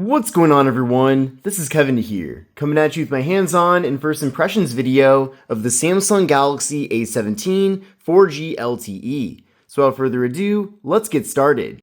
What's going on, everyone? This is Kevin here, coming at you with my hands-on and first impressions video of the Samsung Galaxy A17 4G LTE. So without further ado, let's get started.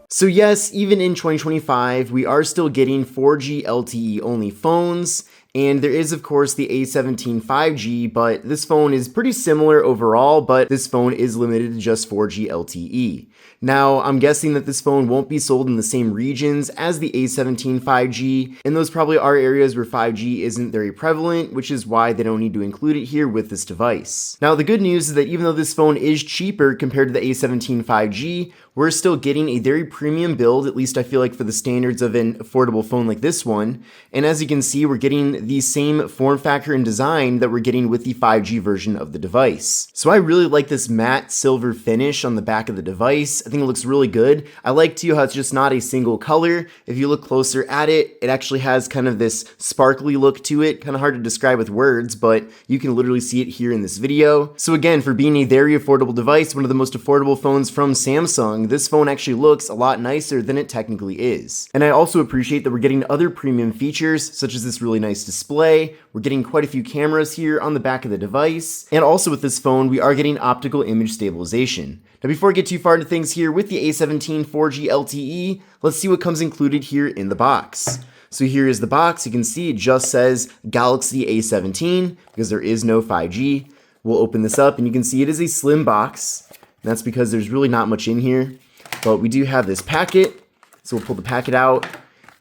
So yes, even in 2025, we are still getting 4G LTE only phones, and there is of course the A17 5G, but this phone is pretty similar overall, but this phone is limited to just 4G LTE. Now, I'm guessing that this phone won't be sold in the same regions as the A17 5G, and those probably are areas where 5G isn't very prevalent, which is why they don't need to include it here with this device. Now, the good news is that even though this phone is cheaper compared to the A17 5G, we're still getting a very premium build, at least I feel like for the standards of an affordable phone like this one. And as you can see, we're getting the same form factor and design that we're getting with the 5G version of the device. So I really like this matte silver finish on the back of the device. I think it looks really good. I like too how it's just not a single color. If you look closer at it, it actually has kind of this sparkly look to it. Kind of hard to describe with words, but you can literally see it here in this video. So again, for being a very affordable device, one of the most affordable phones from Samsung, this phone actually looks a lot nicer than it technically is. And I also appreciate that we're getting other premium features, such as this really nice display. We're getting quite a few cameras here on the back of the device. And also with this phone, we are getting optical image stabilization. Now before I get too far into things here with the A17 4G LTE, let's see what comes included here in the box. So here is the box. You can see it just says Galaxy A17 because there is no 5G. We'll open this up and you can see it is a slim box. And that's because there's really not much in here. But we do have this packet. So we'll pull the packet out.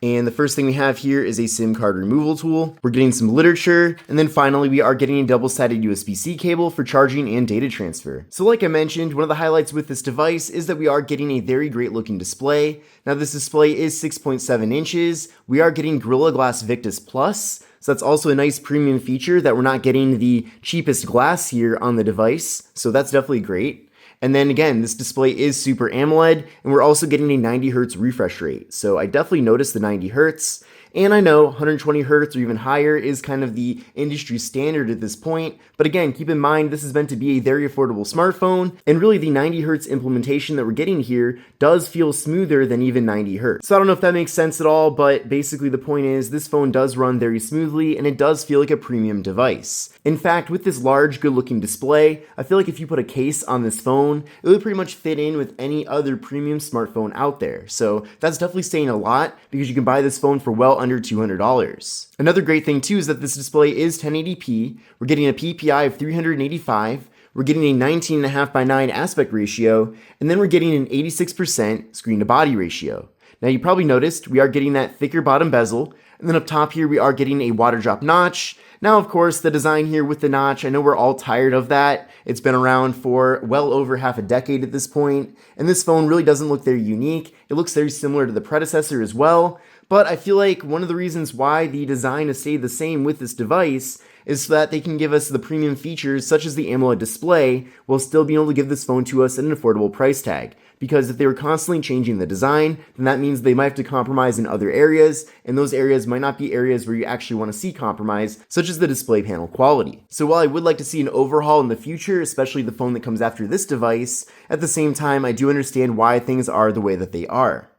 And the first thing we have here is a SIM card removal tool. We're getting some literature. And then finally, we are getting a double-sided USB-C cable for charging and data transfer. So like I mentioned, one of the highlights with this device is that we are getting a very great looking display. Now this display is 6.7 inches. We are getting Gorilla Glass Victus Plus. So that's also a nice premium feature that we're not getting the cheapest glass here on the device. So that's definitely great. And then again, this display is Super AMOLED, and we're also getting a 90 Hz refresh rate. So I definitely noticed the 90 Hz. And I know 120 Hz or even higher is kind of the industry standard at this point. But again, keep in mind, this is meant to be a very affordable smartphone. And really the 90 Hz implementation that we're getting here does feel smoother than even 90 Hz. So I don't know if that makes sense at all, but basically the point is this phone does run very smoothly and it does feel like a premium device. In fact, with this large, good looking display, I feel like if you put a case on this phone, it would pretty much fit in with any other premium smartphone out there. So that's definitely saying a lot because you can buy this phone for well under $200. Another great thing too is that this display is 1080p. We're getting a PPI of 385. We're getting a 19.5:9 aspect ratio, and then we're getting an 86% screen to body ratio. Now you probably noticed we are getting that thicker bottom bezel, and then up top here we are getting a water drop notch. Now, of course, the design here with the notch, I know we're all tired of that. It's been around for well over half a decade at this point, and this phone really doesn't look very unique. It looks very similar to the predecessor as well, but I feel like one of the reasons why the design has stayed the same with this device is so that they can give us the premium features such as the AMOLED display while still being able to give this phone to us at an affordable price tag. Because if they were constantly changing the design, then that means they might have to compromise in other areas, and those areas might not be areas where you actually want to see compromise, such as the display panel quality. So while I would like to see an overhaul in the future, especially the phone that comes after this device, at the same time I do understand why things are the way that they are.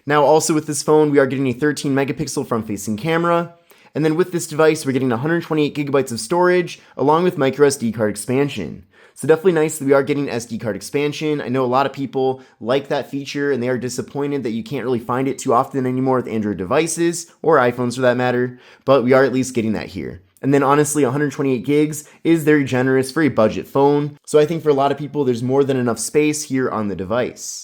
Now also with this phone, we are getting a 13 megapixel front-facing camera, and then with this device, we're getting 128 gigabytes of storage, along with micro SD card expansion. So definitely nice that we are getting SD card expansion. I know a lot of people like that feature and they are disappointed that you can't really find it too often anymore with Android devices, or iPhones for that matter, but we are at least getting that here. And then honestly, 128 gigs is very generous for a budget phone. So I think for a lot of people, there's more than enough space here on the device.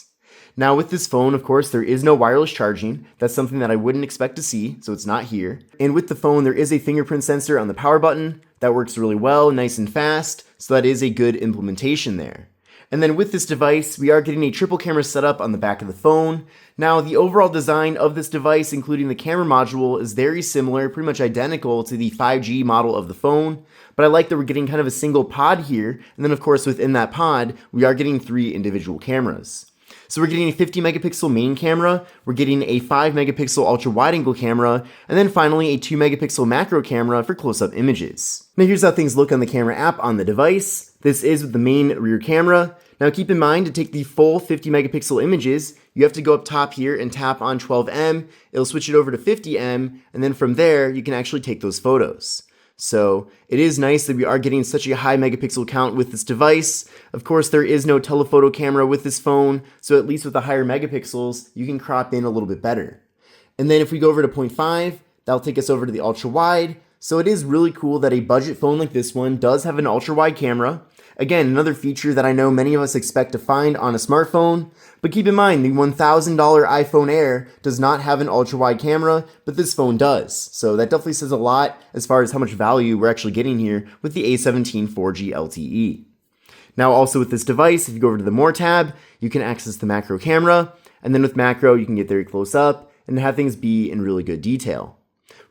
Now with this phone, of course, there is no wireless charging. That's something that I wouldn't expect to see, so it's not here. And with the phone, there is a fingerprint sensor on the power button. That works really well, nice and fast, so that is a good implementation there. And then with this device, we are getting a triple camera setup on the back of the phone. Now, the overall design of this device, including the camera module, is very similar, pretty much identical to the 5G model of the phone. But I like that we're getting kind of a single pod here, and then of course within that pod, we are getting 3 individual cameras. So we're getting a 50 megapixel main camera, we're getting a 5 megapixel ultra wide angle camera, and then finally a 2 megapixel macro camera for close-up images. Now here's how things look on the camera app on the device. This is with the main rear camera. Now keep in mind, to take the full 50 megapixel images, you have to go up top here and tap on 12M, it'll switch it over to 50M, and then from there, you can actually take those photos. So it is nice that we are getting such a high megapixel count with this device. Of course, there is no telephoto camera with this phone, so at least with the higher megapixels, you can crop in a little bit better. And then if we go over to 0.5, that'll take us over to the ultra wide. So it is really cool that a budget phone like this one does have an ultra wide camera. Again, another feature that I know many of us expect to find on a smartphone, but keep in mind the $1,000 iPhone Air does not have an ultra wide camera, but this phone does. So that definitely says a lot as far as how much value we're actually getting here with the A17 4G LTE. Now also with this device, if you go over to the More tab, you can access the macro camera, and then with macro you can get very close up and have things be in really good detail.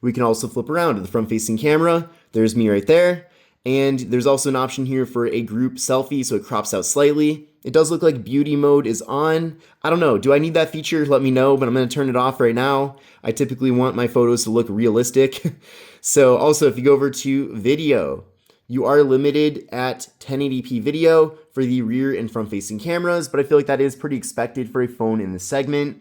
We can also flip around to the front-facing camera. There's me right there. And there's also an option here for a group selfie, so it crops out slightly. It does look like beauty mode is on. I don't know, do I need that feature? Let me know, but I'm gonna turn it off right now. I typically want my photos to look realistic. So also, if you go over to video, you are limited at 1080p video for the rear and front-facing cameras, but I feel like that is pretty expected for a phone in this segment.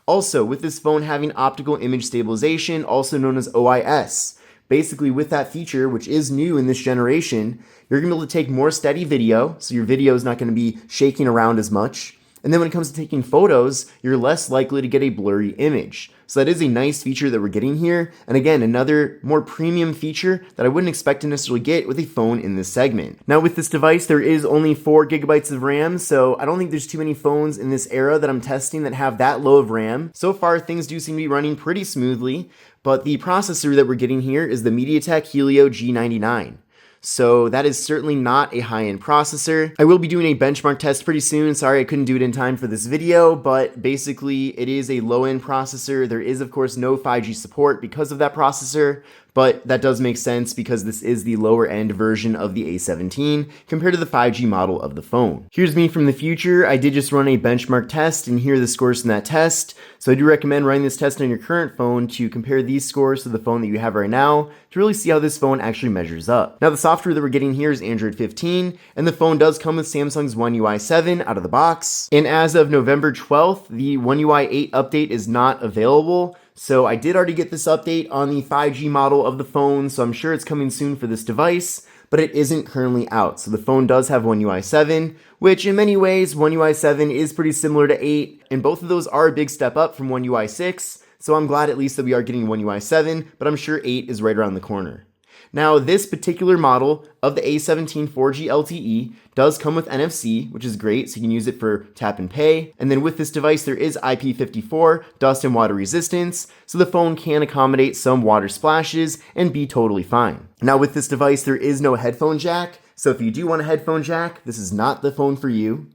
Also, with this phone having optical image stabilization, also known as OIS, basically with that feature, which is new in this generation, you're going to be able to take more steady video, so your video is not going to be shaking around as much. And then when it comes to taking photos, you're less likely to get a blurry image. So that is a nice feature that we're getting here. And again, another more premium feature that I wouldn't expect to necessarily get with a phone in this segment. Now with this device, there is only 4 gigabytes of RAM, so I don't think there's too many phones in this era that I'm testing that have that low of RAM. So far, things do seem to be running pretty smoothly, but the processor that we're getting here is the MediaTek Helio G99. So that is certainly not a high-end processor. I will be doing a benchmark test pretty soon. Sorry I couldn't do it in time for this video, but basically it is a low-end processor. There is of course no 5G support because of that processor, but that does make sense because this is the lower end version of the A17 compared to the 5G model of the phone. Here's me from the future. I did just run a benchmark test and here are the scores from that test. So I do recommend running this test on your current phone to compare these scores to the phone that you have right now to really see how this phone actually measures up. Now the software that we're getting here is Android 15 and the phone does come with Samsung's One UI 7 out of the box. And as of November 12th, the One UI 8 update is not available. So I did already get this update on the 5G model of the phone, so I'm sure it's coming soon for this device, but it isn't currently out. So the phone does have One UI 7, which in many ways, One UI 7 is pretty similar to 8, and both of those are a big step up from One UI 6, so I'm glad at least that we are getting One UI 7, but I'm sure 8 is right around the corner. Now, this particular model of the A17 4G LTE does come with NFC, which is great, so you can use it for tap and pay. And then with this device, there is IP54 dust and water resistance, so the phone can accommodate some water splashes and be totally fine. Now, with this device, there is no headphone jack, so if you do want a headphone jack, this is not the phone for you.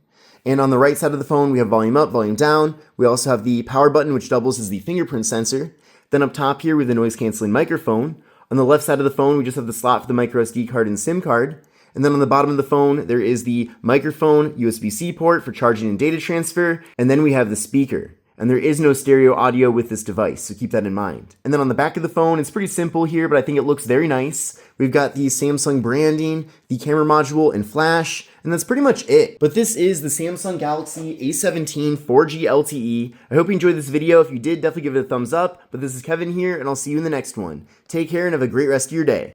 And on the right side of the phone, we have volume up, volume down. We also have the power button, which doubles as the fingerprint sensor. Then up top here, we have the noise-canceling microphone. On the left side of the phone, we just have the slot for the micro SD card and SIM card. And then on the bottom of the phone, there is the microphone USB-C port for charging and data transfer. And then we have the speaker. And there is no stereo audio with this device, so keep that in mind. And then on the back of the phone, it's pretty simple here, but I think it looks very nice. We've got the Samsung branding, the camera module, and flash, and that's pretty much it. But this is the Samsung Galaxy A17 4G LTE. I hope you enjoyed this video. If you did, definitely give it a thumbs up. But this is Kevin here, and I'll see you in the next one. Take care and have a great rest of your day.